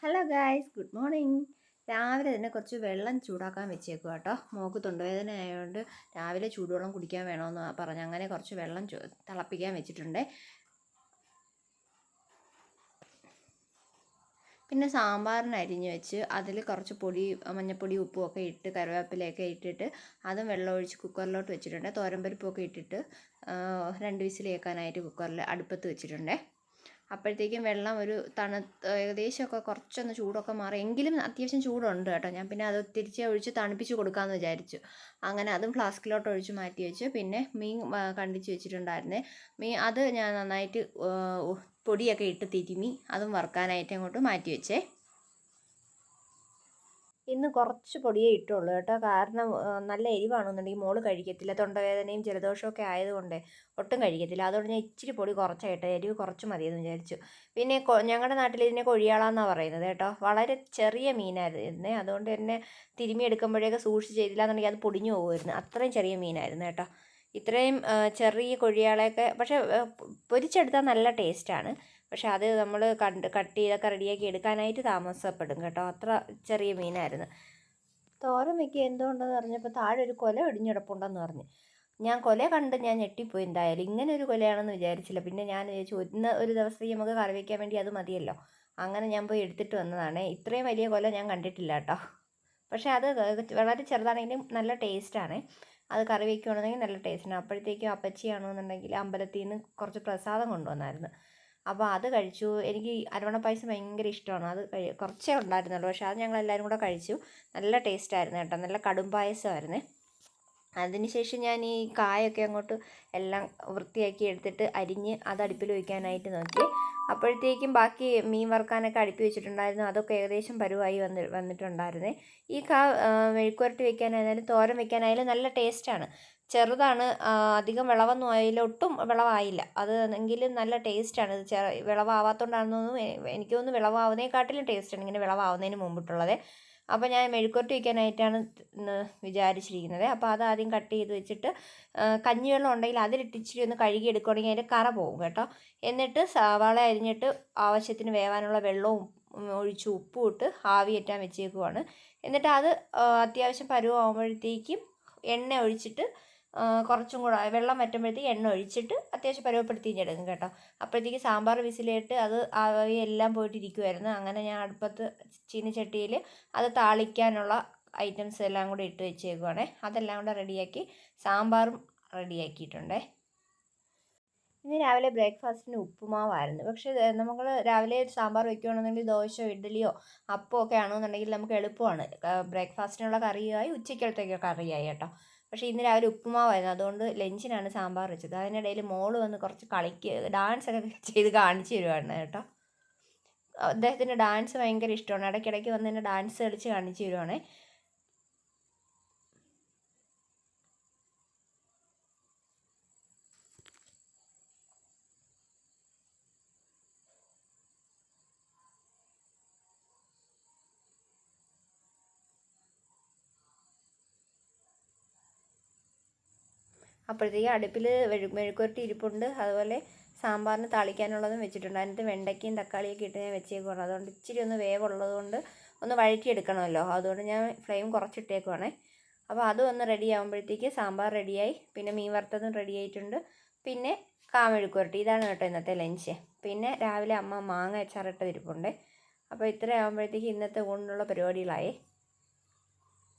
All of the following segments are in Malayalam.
Hello guys, good morning. രാവിലെ തന്നെ കുറച്ച് വെള്ളം ചൂടാക്കാൻ വെച്ചേക്കുക കേട്ടോ. മോൾക്ക് തൊണ്ടവേദന ആയതുകൊണ്ട് രാവിലെ ചൂടുവെള്ളം കുടിക്കാൻ വേണമെന്ന് പറഞ്ഞ് അങ്ങനെ കുറച്ച് വെള്ളം തിളപ്പിക്കാൻ വെച്ചിട്ടുണ്ട്. പിന്നെ സാമ്പാറിന് അരിഞ്ഞ് വെച്ച് അതിൽ കുറച്ച് പൊടി, മഞ്ഞൾപ്പൊടി, ഉപ്പും ഒക്കെ ഇട്ട് കറിവേപ്പിലയൊക്കെ ഇട്ടിട്ട് അതും വെള്ളം ഒഴിച്ച് കുക്കറിലോട്ട് വെച്ചിട്ടുണ്ട്. തോരമ്പരിപ്പൊക്കെ ഇട്ടിട്ട് 2 വിസിൽ കേൾക്കാനായിട്ട് കുക്കറിൽ അടുപ്പത്ത് വെച്ചിട്ടുണ്ട്. അപ്പോഴത്തേക്കും വെള്ളം ഒരു ഏകദേശമൊക്കെ കുറച്ചൊന്ന് ചൂടൊക്കെ മാറി, എങ്കിലും അത്യാവശ്യം ചൂടുണ്ട് കേട്ടോ. ഞാൻ പിന്നെ അത് തിരിച്ച് ഒഴിച്ച് തണുപ്പിച്ച് കൊടുക്കാമെന്ന് വിചാരിച്ചു. അങ്ങനെ അതും ഫ്ലാസ്കിലോട്ട് ഒഴിച്ച് മാറ്റി വെച്ച് പിന്നെ മീൻ കണ്ടിച്ച് വെച്ചിട്ടുണ്ടായിരുന്നേ. അത് ഞാൻ നന്നായിട്ട് പൊടിയൊക്കെ ഇട്ട് തിരുമ്മി അതും വറുക്കാനായിട്ട് അങ്ങോട്ട് മാറ്റി വെച്ചേ. ഇന്ന് കുറച്ച് പൊടിയേ ഇട്ടുള്ളൂ കേട്ടോ. കാരണം നല്ല എരിവാണെന്നുണ്ടെങ്കിൽ മോള് കഴിക്കത്തില്ല. തൊണ്ടവേദനയും ജലദോഷമൊക്കെ ആയതുകൊണ്ട് ഒട്ടും കഴിക്കത്തില്ല. അതുകൊണ്ട് ഞാൻ ഇച്ചിരി പൊടി കുറച്ചായിട്ട്, എരിവ് കുറച്ച് മതിയെന്ന് വിചാരിച്ചു. പിന്നെ ഞങ്ങളുടെ നാട്ടിൽ ഇതിനെ കൊഴിയാളാന്നാണ് പറയുന്നത് കേട്ടോ. വളരെ ചെറിയ മീനായിരുന്നു. അതുകൊണ്ട് തന്നെ തിരുമ്മി എടുക്കുമ്പോഴേക്ക് സൂക്ഷിച്ച് ചെയ്തില്ല എന്നുണ്ടെങ്കിൽ അത് പൊടിഞ്ഞു പോകുമായിരുന്നു. അത്രയും ചെറിയ മീനായിരുന്നു കേട്ടോ. ഇത്രയും ചെറിയ കൊഴിയാളയൊക്കെ പക്ഷേ പൊരിച്ചെടുത്താൽ നല്ല ടേസ്റ്റാണ്. പക്ഷെ അത് നമ്മൾ കട്ട് ചെയ്തൊക്കെ റെഡിയാക്കി എടുക്കാനായിട്ട് താമസപ്പെടും കേട്ടോ. അത്ര ചെറിയ മീനായിരുന്നു. തോരൻ വയ്ക്കുക എന്തുകൊണ്ടെന്ന് പറഞ്ഞപ്പോൾ താഴെ ഒരു കൊല ഒടിഞ്ഞിടപ്പുണ്ടെന്ന് പറഞ്ഞ്. ഞാൻ കൊല കണ്ട് ഞാൻ ഞെട്ടിപ്പോയി. എന്തായാലും ഇങ്ങനെ ഒരു കൊലയാണെന്ന് വിചാരിച്ചില്ല. പിന്നെ ഞാൻ വിചാരിച്ചു ഇന്ന് ഒരു ദിവസത്തേക്ക് നമുക്ക് കറി വയ്ക്കാൻ വേണ്ടി അത് മതിയല്ലോ. അങ്ങനെ ഞാൻ പോയി എടുത്തിട്ട് വന്നതാണ്. ഇത്രയും വലിയ കൊല ഞാൻ കണ്ടിട്ടില്ല കേട്ടോ. പക്ഷേ അത് വളരെ ചെറുതാണെങ്കിലും നല്ല ടേസ്റ്റാണ്. അത് കറി വയ്ക്കുകയാണെന്നുണ്ടെങ്കിൽ നല്ല ടേസ്റ്റാണ്. അപ്പോഴത്തേക്കും അപ്പച്ചിയാണെന്നുണ്ടെങ്കിൽ അമ്പലത്തിൽ നിന്ന് കുറച്ച് പ്രസാദം കൊണ്ടുവന്നായിരുന്നു. അപ്പോൾ അത് കഴിച്ചു. എനിക്ക് അരവണ പായസം ഭയങ്കര ഇഷ്ടമാണ്. അത് കുറച്ചേ ഉണ്ടായിരുന്നുള്ളൂ. പക്ഷേ അത് ഞങ്ങളെല്ലാവരും കൂടെ കഴിച്ചു. നല്ല ടേസ്റ്റായിരുന്നു കേട്ടോ. നല്ല കടും പായസമായിരുന്നേ. അതിനുശേഷം ഞാൻ ഈ കായൊക്കെ അങ്ങോട്ട് എല്ലാം വൃത്തിയാക്കി എടുത്തിട്ട് അരിഞ്ഞ് അത് അടുപ്പിൽ വയ്ക്കാനായിട്ട് നോക്കി. അപ്പോഴത്തേക്കും ബാക്കി മീൻ വറുക്കാനൊക്കെ അടുപ്പി വെച്ചിട്ടുണ്ടായിരുന്നു. അതൊക്കെ ഏകദേശം പരുവായി വന്നിട്ടുണ്ടായിരുന്നേ. ഈ മെഴുക്കുവരട്ടി വെക്കാനായാലും തോരൻ വെക്കാനായാലും നല്ല ടേസ്റ്റാണ്. ചെറുതാണ്, അധികം വിളവൊന്നും ആയില്ല, ഒട്ടും വിളവായില്ല. അത് എങ്കിലും നല്ല ടേസ്റ്റാണ്. വിളവാവാത്തതുകൊണ്ടാണെന്നൊന്നും എനിക്ക് തോന്നുന്നു. വിളവാവുന്നതിനെക്കാട്ടിലും ടേസ്റ്റാണ് ഇങ്ങനെ വിളവാവുന്നതിന് മുമ്പിട്ടുള്ളത്. അപ്പോൾ ഞാൻ മെഴുക്കുവരട്ടി വയ്ക്കാനായിട്ടാണ് വിചാരിച്ചിരിക്കുന്നത്. അപ്പോൾ അത് ആദ്യം കട്ട് ചെയ്ത് വെച്ചിട്ട് കഞ്ഞിവെള്ളം ഉണ്ടെങ്കിൽ അതിലിട്ട് ഇച്ചിരി ഒന്ന് കഴുകി എടുക്കുകയാണെങ്കിൽ അതിൻ്റെ കറ പോകും കേട്ടോ. എന്നിട്ട് സവാള അരിഞ്ഞിട്ട് ആവശ്യത്തിന് വേവാനുള്ള വെള്ളവും ഒഴിച്ച് ഉപ്പും ഇട്ട് ആവിയേറ്റാൻ വെച്ചേക്കുവാണ്. എന്നിട്ട് അത് അത്യാവശ്യം പരുവാകുമ്പോഴത്തേക്കും എണ്ണ ഒഴിച്ചിട്ട് കുറച്ചും കൂടെ വെള്ളം വറ്റുമ്പോഴത്തേക്ക് എണ്ണ ഒഴിച്ചിട്ട് അത്യാവശ്യം പരുവപ്പെടുത്തിഞ്ഞെടുക്കും കേട്ടോ. അപ്പോഴത്തേക്ക് സാമ്പാർ വിസിലിട്ട് അത് എല്ലാം പോയിട്ടിരിക്കുമായിരുന്നു. അങ്ങനെ ഞാൻ അടുപ്പത്ത് ചീനിച്ചട്ടിയിൽ അത് താളിക്കാനുള്ള ഐറ്റംസ് എല്ലാം കൂടി ഇട്ട് വെച്ചേക്കുവാണേ. അതെല്ലാം കൂടെ റെഡിയാക്കി സാമ്പാറും റെഡിയാക്കിയിട്ടുണ്ടേ. ഇന്ന് രാവിലെ ബ്രേക്ക്ഫാസ്റ്റിന് ഉപ്പുമാവായിരുന്നു. പക്ഷേ നമ്മൾ രാവിലെ സാമ്പാർ വയ്ക്കുകയാണെന്നുണ്ടെങ്കിൽ ദോശയോ ഇഡ്ഡലിയോ അപ്പമോ ഒക്കെ ആണെന്നുണ്ടെങ്കിൽ നമുക്ക് എളുപ്പമാണ്. ബ്രേക്ക്ഫാസ്റ്റിനുള്ള കറിയായി, ഉച്ചയ്ക്കലത്തേക്ക് കറിയായി കേട്ടോ. പക്ഷേ ഇന്ന് രാവിലെ ഉപ്പുമാവായിരുന്നു. അതുകൊണ്ട് ലഞ്ചിനാണ് സാമ്പാർ വെച്ചത്. അതിനിടയിൽ മോള് വന്ന് കുറച്ച് ഡാൻസ് ഒക്കെ ചെയ്ത് കാണിച്ചു തരുവാണ് കേട്ടോ. അദ്ദേഹത്തിന് ഡാൻസ് ഭയങ്കര ഇഷ്ടമാണ്. ഇടയ്ക്കിടയ്ക്ക് വന്ന് തന്നെ ഡാൻസ് കളിച്ച് കാണിച്ചു തരുവാണേ. അപ്പോഴത്തേക്ക് അടുപ്പിൽ മെഴുക്കുവരട്ടി ഇരിപ്പുണ്ട്. അതുപോലെ സാമ്പാറിന് താളിക്കാനുള്ളതും വെച്ചിട്ടുണ്ട്. അതിനകത്ത് വെണ്ടയ്ക്കയും തക്കാളിയൊക്കെ ഇട്ട് ഞാൻ വെച്ചേക്കുവാണ്. അതുകൊണ്ട് ഇച്ചിരി ഒന്ന് വേവുള്ളത് കൊണ്ട് ഒന്ന് വഴറ്റിയെടുക്കണമല്ലോ. അതുകൊണ്ട് ഞാൻ ഫ്ലെയിം കുറച്ചിട്ടേക്കുവാണേ. അപ്പോൾ അതും ഒന്ന് റെഡി ആകുമ്പോഴത്തേക്ക് സാമ്പാർ റെഡിയായി. പിന്നെ മീൻ വറുത്തതും റെഡി ആയിട്ടുണ്ട്. പിന്നെ മെഴുക്കുവരട്ടി. ഇതാണ് കേട്ടോ ഇന്നത്തെ ലഞ്ച്. പിന്നെ രാവിലെ അമ്മ മാങ്ങ അച്ചാറിട്ട് ഇരിപ്പുണ്ട്. അപ്പോൾ ഇത്രയാകുമ്പോഴത്തേക്ക് ഇന്നത്തെ ഊണിനുള്ള പരിപാടികളായി.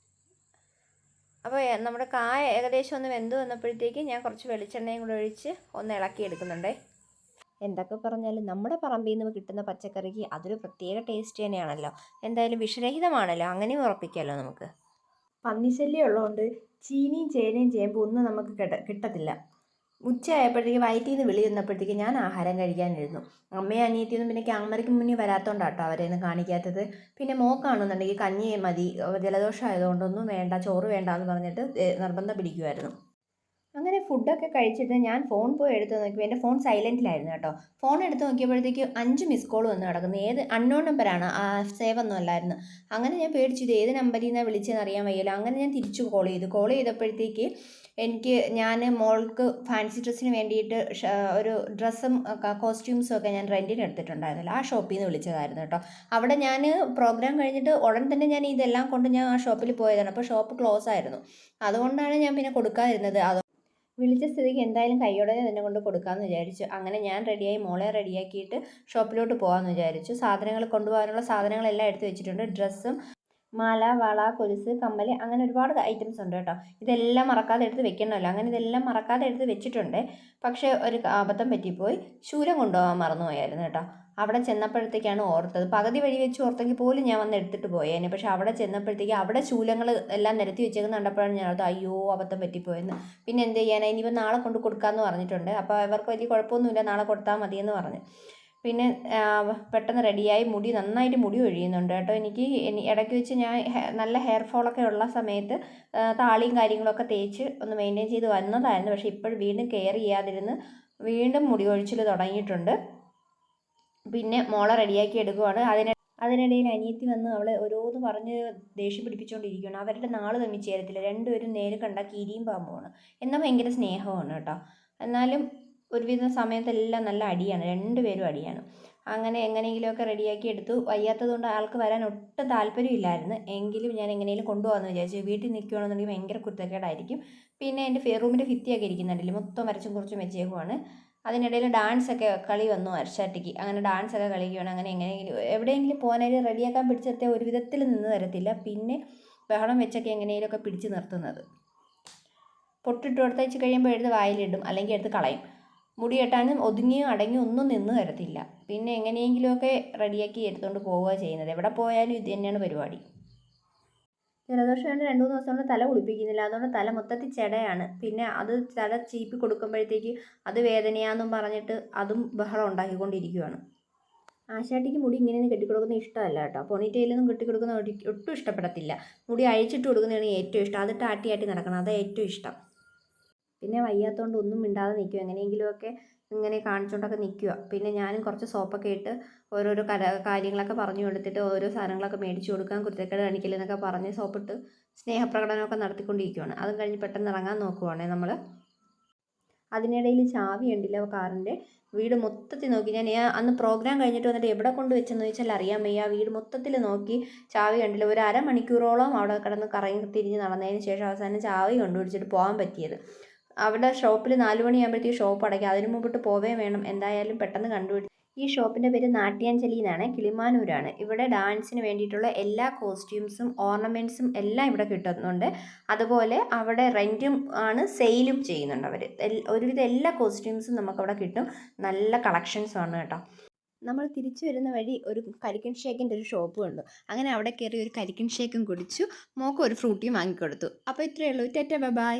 അപ്പോൾ നമ്മുടെ കായ ഏകദേശം ഒന്ന് വെന്ത് വന്നപ്പോഴത്തേക്ക് ഞാൻ കുറച്ച് വെളിച്ചെണ്ണയും കൂടെ ഒഴിച്ച് ഒന്ന് ഇളക്കി എടുക്കുന്നുണ്ട്. എന്തൊക്കെ പറഞ്ഞാലും നമ്മുടെ പറമ്പിൽ നിന്ന് കിട്ടുന്ന പച്ചക്കറിക്ക് അതൊരു പ്രത്യേക ടേസ്റ്റ് തന്നെയാണല്ലോ. എന്തായാലും വിഷരഹിതമാണല്ലോ, അങ്ങനെയും ഉറപ്പിക്കാമല്ലോ നമുക്ക്. പന്നിശല്യം ഉള്ളതുകൊണ്ട് ചീനിയും ചേനയും ചേമ്പും ഒന്നും നമുക്ക് കിട്ടത്തില്ല. ഉച്ചയായപ്പോഴത്തേക്ക് വയറ്റിൽ നിന്ന് വിളി വന്നപ്പോഴത്തേക്ക് ഞാൻ ആഹാരം കഴിക്കാനിരുന്നു. അമ്മയും അനിയത്തിയൊന്നും പിന്നെ ക്യാമറയ്ക്ക് മുന്നിൽ വരാത്തതുകൊണ്ടാട്ടോ അവരെയൊന്നും കാണിക്കാത്തത്. പിന്നെ മോക്കാണെന്നുണ്ടെങ്കിൽ കഞ്ഞി മതി, ജലദോഷം ആയതുകൊണ്ടൊന്നും വേണ്ട, ചോറ് വേണ്ട എന്ന് പറഞ്ഞിട്ട് നിർബന്ധം പിടിക്കുമായിരുന്നു. അങ്ങനെ ഫുഡൊക്കെ കഴിച്ചിട്ട് ഞാൻ ഫോൺ പോയി എടുത്ത് നോക്കിയപ്പോൾ എൻ്റെ ഫോൺ സൈലൻറ്റിലായിരുന്നു കേട്ടോ. ഫോൺ എടുത്ത് നോക്കിയപ്പോഴത്തേക്ക് 5 മിസ് കോൾ വന്ന് കിടക്കുന്നു. ഏത് അൺനോൺ നമ്പറാണ്, സേവ് ഒന്നും അല്ലായിരുന്നു. അങ്ങനെ ഞാൻ പേടിച്ചു, ഇത് ഏത് നമ്പറിൽ നിന്നാണ് വിളിച്ചതെന്ന് അറിയാൻ വയ്യല്ലോ. അങ്ങനെ ഞാൻ തിരിച്ചു കോൾ ചെയ്തു. കോൾ ചെയ്തപ്പോഴത്തേക്ക് ഞാൻ മോൾക്ക് ഫാൻസി ഡ്രസ്സിന് വേണ്ടിയിട്ട് ഒരു ഡ്രസ്സും കോസ്റ്റ്യൂംസും ഒക്കെ ഞാൻ റെൻറ്റിന് എടുത്തിട്ടുണ്ടായിരുന്നല്ലോ, ആ ഷോപ്പിൽ നിന്ന് വിളിച്ചതായിരുന്നു കേട്ടോ. അവിടെ ഞാൻ പ്രോഗ്രാം കഴിഞ്ഞിട്ട് ഉടൻ തന്നെ ഞാൻ ഇതെല്ലാം കൊണ്ട് ഞാൻ ആ ഷോപ്പിൽ പോയതാണ്. അപ്പോൾ ഷോപ്പ് ക്ലോസ് ആയിരുന്നു. അതുകൊണ്ടാണ് ഞാൻ പിന്നെ കൊടുക്കാതിരുന്നത്. വിളിച്ച സ്ഥിതിക്ക് എന്തായാലും കൈയോടെ തന്നെ കൊണ്ട് കൊടുക്കാമെന്ന് വിചാരിച്ചു. അങ്ങനെ ഞാൻ റെഡിയായി, മോളെ റെഡിയാക്കിയിട്ട് ഷോപ്പിലോട്ട് പോകാമെന്ന് വിചാരിച്ചു. സാധനങ്ങൾ കൊണ്ടുപോകാനുള്ള സാധനങ്ങളെല്ലാം എടുത്ത് വെച്ചിട്ടുണ്ട്. ഡ്രസ്സും മാല, വള, കൊലുസ്, കമ്മൽ, അങ്ങനെ ഒരുപാട് ഐറ്റംസ് ഉണ്ട് കേട്ടോ. ഇതെല്ലാം മറക്കാതെ എടുത്ത് വെക്കണമല്ലോ. അങ്ങനെ ഇതെല്ലാം മറക്കാതെ എടുത്ത് വെച്ചിട്ടുണ്ട്. പക്ഷേ ഒരു അബദ്ധം പറ്റിപ്പോയി, ശൂലം കൊണ്ടുപോകാൻ മറന്നുപോയായിരുന്നു കേട്ടോ. അവിടെ ചെന്നപ്പോഴത്തേക്കാണ് ഓർത്തത്. പകുതി വഴി വെച്ച് ഓർത്തെങ്കിൽ പോലും ഞാൻ വന്ന് എടുത്തിട്ട് പോയേനെ. പക്ഷേ അവിടെ ചെന്നപ്പോഴത്തേക്ക് അവിടെ ശൂലങ്ങൾ എല്ലാം നിരത്തി വെച്ചേക്കുന്ന കണ്ടപ്പോഴാണ് ഞാൻ ഓർത്തത്, അയ്യോ അബദ്ധം പറ്റിപ്പോയെന്ന്. പിന്നെ എന്ത് ചെയ്യാനാണ്, ഇനിയിപ്പോൾ നാളെ കൊണ്ട് കൊടുക്കാമെന്ന് പറഞ്ഞിട്ടുണ്ട്. അപ്പോൾ അവർക്ക് വലിയ കുഴപ്പമൊന്നുമില്ല, നാളെ കൊടുത്താൽ മതിയെന്ന് പറഞ്ഞു. പിന്നെ പെട്ടെന്ന് റെഡിയായി. നന്നായിട്ട് മുടി ഒഴിയുന്നുണ്ട് കേട്ടോ. എനിക്ക് ഇടയ്ക്ക് വെച്ച് ഞാൻ നല്ല ഹെയർ ഫോളൊക്കെ ഉള്ള സമയത്ത് താളിയും കാര്യങ്ങളൊക്കെ തേച്ച് ഒന്ന് മെയിൻറ്റെയിൻ ചെയ്ത് വന്നതായിരുന്നു. പക്ഷേ ഇപ്പോൾ വീണ്ടും കെയർ ചെയ്യാതിരുന്ന് വീണ്ടും മുടി ഒഴിച്ചിൽ തുടങ്ങിയിട്ടുണ്ട്. പിന്നെ മോളെ റെഡിയാക്കി എടുക്കുവാണ്. അതിനിടയിൽ അനിയത്തി വന്ന് അവളെ ഓരോന്ന് പറഞ്ഞ് ദേഷ്യം പിടിപ്പിച്ചുകൊണ്ടിരിക്കുകയാണ്. അവരുടെ നാള് തമ്മിൽ ചേരത്തില്ല. രണ്ടുപേരും നേരെ കണ്ടാൽ കീരിയും പാമ്പുമാണ്. എന്നാൽ ഭയങ്കര സ്നേഹമാണ് കേട്ടോ. എന്നാലും ഒരുവിധം സമയത്തെല്ലാം നല്ല അടിയാണ്, രണ്ടുപേരും അടിയാണ്. അങ്ങനെ എങ്ങനെയെങ്കിലുമൊക്കെ റെഡിയാക്കി എടുത്തു. വയ്യാത്തതുകൊണ്ട് ആൾക്ക് വരാൻ ഒട്ടും താല്പര്യമില്ലായിരുന്നു. എങ്കിലും ഞാൻ എങ്ങനെയെങ്കിലും കൊണ്ടുപോകാമെന്ന് വിചാരിച്ചു. വീട്ടിൽ നിൽക്കുകയാണെന്നുണ്ടെങ്കിൽ ഭയങ്കര കുരുത്തക്കേടായിരിക്കും. പിന്നെ എൻ്റെ റൂമിൻ്റെ ഭിത്തിയൊക്കെ ഇരിക്കുന്നുണ്ടല്ലോ, മൊത്തം വരച്ചും കുറിച്ചും വെച്ചേക്കുവാണ്. അതിനിടയിൽ ഡാൻസൊക്കെ കളി വന്നു അർഷാട്ടിക്ക്. അങ്ങനെ ഡാൻസൊക്കെ കളിക്കുകയാണ്. അങ്ങനെ എങ്ങനെയെങ്കിലും എവിടെയെങ്കിലും പോകാനായിട്ട് റെഡിയാക്കാൻ പിടിച്ചെത്തിയ ഒരു വിധത്തിൽ നിന്ന് തരത്തില്ല. പിന്നെ ബഹളം വെച്ചൊക്കെ എങ്ങനെയെങ്കിലുമൊക്കെ പിടിച്ച് നിർത്തുന്നത്. പൊട്ടിട്ട് കൊടുത്തയച്ച് കഴിയുമ്പോൾ എടുത്ത് വായിലിടും, അല്ലെങ്കിൽ എടുത്ത് കളയും. മുടി കെട്ടാനും ഒതുങ്ങിയും അടങ്ങിയും ഒന്നും നിന്ന് തരത്തില്ല. പിന്നെ എങ്ങനെയെങ്കിലുമൊക്കെ റെഡിയാക്കി എടുത്തുകൊണ്ട് പോവുക ചെയ്യുന്നത്. എവിടെ പോയാലും ഇത് തന്നെയാണ് പരിപാടി. ജലദോഷമായിട്ട് 2-3 ദിവസം കൊണ്ട് തല കുളിപ്പിക്കുന്നില്ല. അതുകൊണ്ട് തല മൊത്തത്തിൽ ചെടയാണ്. പിന്നെ അത് തല ചീപ്പി കൊടുക്കുമ്പോഴത്തേക്ക് അത് വേദനയാണെന്നും പറഞ്ഞിട്ട് അതും ബഹളം ഉണ്ടാക്കിക്കൊണ്ടിരിക്കുകയാണ്. ആശാട്ടിക്ക് മുടി ഇങ്ങനെയൊന്നും കെട്ടിക്കൊടുക്കുന്നത് ഇഷ്ടമല്ല കേട്ടോ. പൊണിറ്റെയിലൊന്നും കെട്ടിക്കൊടുക്കുന്ന ഒട്ടും ഇഷ്ടപ്പെടത്തില്ല. മുടി അഴിച്ചിട്ട് കൊടുക്കുന്നതാണ് ഏറ്റവും ഇഷ്ടം. അതിട്ട് ആട്ടി നടക്കണം, അതാണ് ഏറ്റവും ഇഷ്ടം. പിന്നെ വയ്യാത്തതുകൊണ്ട് ഒന്നും മിണ്ടാതെ നിൽക്കുക, എങ്ങനെയെങ്കിലുമൊക്കെ ഇങ്ങനെ കാണിച്ചുകൊണ്ടൊക്കെ നിൽക്കുക. പിന്നെ ഞാനും കുറച്ച് സോപ്പൊക്കെ ഇട്ട് ഓരോരോ കാര്യങ്ങളൊക്കെ പറഞ്ഞു കൊടുത്തിട്ട് ഓരോ സാധനങ്ങളൊക്കെ മേടിച്ചു കൊടുക്കാൻ, കുരുത്തക്കേട് കാണിക്കലെന്നൊക്കെ പറഞ്ഞ് സോപ്പിട്ട് സ്നേഹപ്രകടനമൊക്കെ നടത്തിക്കൊണ്ടിരിക്കുകയാണ്. അതും കഴിഞ്ഞ് പെട്ടെന്ന് ഇറങ്ങാൻ നോക്കുവാണേ നമ്മൾ. അതിനിടയിൽ ചാവി ഉണ്ടല്ലോ കാറിൻ്റെ. വീട് മൊത്തത്തിൽ നോക്കി ഞാൻ. അന്ന് പ്രോഗ്രാം കഴിഞ്ഞിട്ട് വന്നിട്ട് എവിടെ കൊണ്ട് വെച്ചെന്ന് ചോദിച്ചാൽ അറിയാൻ വയ്യ. വീട് മൊത്തത്തിൽ നോക്കി, ചാവി കണ്ടില്ല. ഒരു അരമണിക്കൂറോളം അവിടെ കിടന്ന് കറങ്ങി തിരിഞ്ഞ് നടന്നതിന് ശേഷം അവസാനം ചാവി കണ്ടുപിടിച്ചിട്ട് പോകാൻ പറ്റിയത്. അവിടെ ഷോപ്പിൽ 4 മണിയാകുമ്പോഴത്തേക്ക് ഷോപ്പ് അടയ്ക്കും. അതിന് മുമ്പിട്ട് പോവുകയും വേണം. എന്തായാലും പെട്ടെന്ന് കണ്ടുപിടിച്ചു. ഈ ഷോപ്പിൻ്റെ പേര് നാട്യാഞ്ജലി എന്നാണ്, കിളിമാനൂരാണ്. ഇവിടെ ഡാൻസിന് വേണ്ടിയിട്ടുള്ള എല്ലാ കോസ്റ്റ്യൂംസും ഓർണമെൻറ്റ്സും എല്ലാം ഇവിടെ കിട്ടുന്നുണ്ട്. അതുപോലെ അവിടെ റെൻറ്റും ആണ്, സെയിലും ചെയ്യുന്നുണ്ട് അവർ. ഒരുവിധം എല്ലാ കോസ്റ്റ്യൂംസും നമുക്കവിടെ കിട്ടും. നല്ല കളക്ഷൻസുമാണ് കേട്ടോ. നമ്മൾ തിരിച്ചു വരുന്ന വഴി ഒരു കരിക്കൻ ഷേക്കിൻ്റെ ഒരു ഷോപ്പ് കണ്ടു. അങ്ങനെ അവിടെ കയറി ഒരു കരിക്കൻ ഷേക്കും കുടിച്ചു. മോൾക്ക് ഒരു ഫ്രൂട്ടിയും വാങ്ങിക്കൊടുത്തു. അപ്പോൾ ഇത്രയേ ഉള്ളൂ. Tata bye bye.